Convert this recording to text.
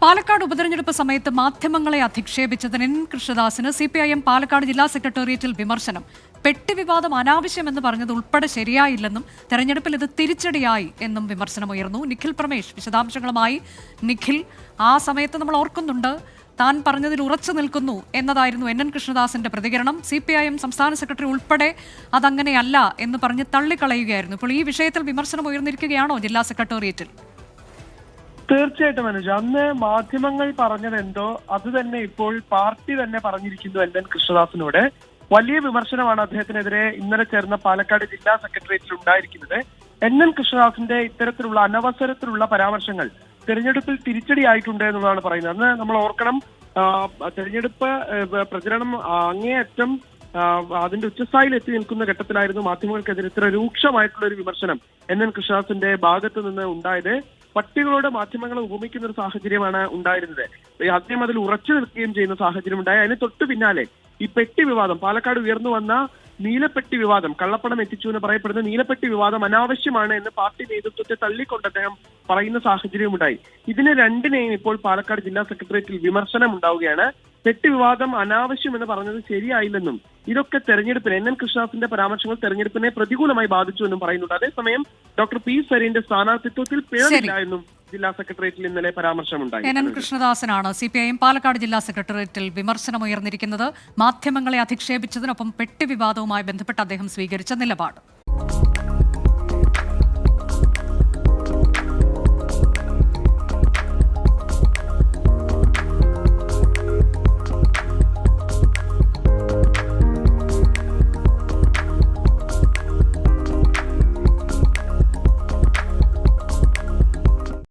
പാലക്കാട് ഉപതെരഞ്ഞെടുപ്പ് സമയത്ത് മാധ്യമങ്ങളെ അധിക്ഷേപിച്ചതിന് എൻ കൃഷ്ണദാസിന് CPIM പാലക്കാട് ജില്ലാ സെക്രട്ടേറിയറ്റിൽ വിമർശനം. പെട്ടി വിവാദം അനാവശ്യമെന്ന് പറഞ്ഞത് ഉൾപ്പെടെ ശരിയായില്ലെന്നും തെരഞ്ഞെടുപ്പിൽ ഇത് തിരിച്ചടിയായി എന്നും വിമർശനമുയർന്നു. നിഖിൽ പ്രമേഷ് വിശദാംശങ്ങളുമായി. നിഖിൽ, ആ സമയത്ത് നമ്മൾ ഓർക്കുന്നുണ്ട്, താൻ പറഞ്ഞതിൽ ഉറച്ചു നിൽക്കുന്നു എന്നതായിരുന്നു എൻ കൃഷ്ണദാസിന്റെ പ്രതികരണം. CPIM സംസ്ഥാന സെക്രട്ടറി ഉൾപ്പെടെ അതങ്ങനെയല്ല എന്ന് പറഞ്ഞ് തള്ളിക്കളയുകയായിരുന്നു. ഇപ്പോൾ ഈ വിഷയത്തിൽ വിമർശനം ഉയർന്നിരിക്കുകയാണോ ജില്ലാ സെക്രട്ടേറിയറ്റിൽ? തീർച്ചയായിട്ടും അനുജ, അന്ന് മാധ്യമങ്ങൾ പറഞ്ഞത് എന്തോ അത് തന്നെ ഇപ്പോൾ പാർട്ടി തന്നെ പറഞ്ഞിരിക്കുന്നു. എൻ കൃഷ്ണദാസിനോട് വലിയ വിമർശനമാണ് അദ്ദേഹത്തിനെതിരെ ഇന്നലെ ചേർന്ന പാലക്കാട് ജില്ലാ സെക്രട്ടേറിയറ്റിൽ ഉണ്ടായിരിക്കുന്നത്. എൻ കൃഷ്ണദാസിന്റെ ഇത്തരത്തിലുള്ള അനവസരത്തിലുള്ള പരാമർശങ്ങൾ തെരഞ്ഞെടുപ്പിൽ തിരിച്ചടിയായിട്ടുണ്ട് എന്നുള്ളതാണ് പറയുന്നത്. അന്ന് നമ്മൾ ഓർക്കണം, തെരഞ്ഞെടുപ്പ് പ്രചരണം അങ്ങേയറ്റം അതിന്റെ ഉച്ചസ്ഥായിയിൽ എത്തി നിൽക്കുന്ന ഘട്ടത്തിലായിരുന്നു മാധ്യമങ്ങൾക്കെതിരെ ഇത്ര രൂക്ഷമായിട്ടുള്ള ഒരു വിമർശനം എൻ കൃഷ്ണദാസിന്റെ ഭാഗത്ത് നിന്ന് ഉണ്ടായത്. പട്ടികളോട് മാധ്യമങ്ങളെ ഉപമിക്കുന്ന ഒരു സാഹചര്യമാണ് ഉണ്ടായിരുന്നത്. അദ്ദേഹം അതിൽ ഉറച്ചു നിൽക്കുകയും ചെയ്യുന്ന സാഹചര്യം ഉണ്ടായി. അതിന് തൊട്ടു പിന്നാലെ ഈ പെട്ടി വിവാദം, പാലക്കാട് ഉയർന്നു വന്ന നീലപ്പെട്ടി വിവാദം, കള്ളപ്പണം എത്തിച്ചു എന്ന് പറയപ്പെടുന്ന നീലപ്പെട്ടി വിവാദം അനാവശ്യമാണ് എന്ന് പാർട്ടി നേതൃത്വത്തെ തള്ളിക്കൊണ്ട് അദ്ദേഹം പറയുന്ന സാഹചര്യം ഉണ്ടായി. ഇതിന് രണ്ടിനെയും ഇപ്പോൾ പാലക്കാട് ജില്ലാ സെക്രട്ടേറിയറ്റിൽ വിമർശനം ഉണ്ടാവുകയാണ്. പെട്ടി വിവാദം അനാവശ്യം എന്ന് പറഞ്ഞത് ശരിയായില്ലെന്നും ഇതൊക്കെ തെരഞ്ഞെടുപ്പിനെ, എൻ കൃഷ്ണദാസിന്റെ പരാമർശങ്ങൾ തെരഞ്ഞെടുപ്പിനെ പ്രതികൂലമായി ബാധിച്ചു എന്നും പറയുന്നുണ്ട്. അതേസമയം ഡോക്ടർ പി സരീന്റെ സ്ഥാനാർത്ഥിത്വത്തിൽ പിഴവില്ല എന്നും ജില്ലാ സെക്രട്ടേറിയറ്റിൽ ഇന്നലെ പരാമർശമുണ്ടായി. എൻ കൃഷ്ണദാസനാണ് CPIM പാലക്കാട് ജില്ലാ സെക്രട്ടേറിയറ്റിൽ വിമർശനമുയർന്നിരിക്കുന്നത്. മാധ്യമങ്ങളെ അധിക്ഷേപിച്ചതിനൊപ്പം പെട്ടി വിവാദവുമായി ബന്ധപ്പെട്ട് അദ്ദേഹം സ്വീകരിച്ച നിലപാട്.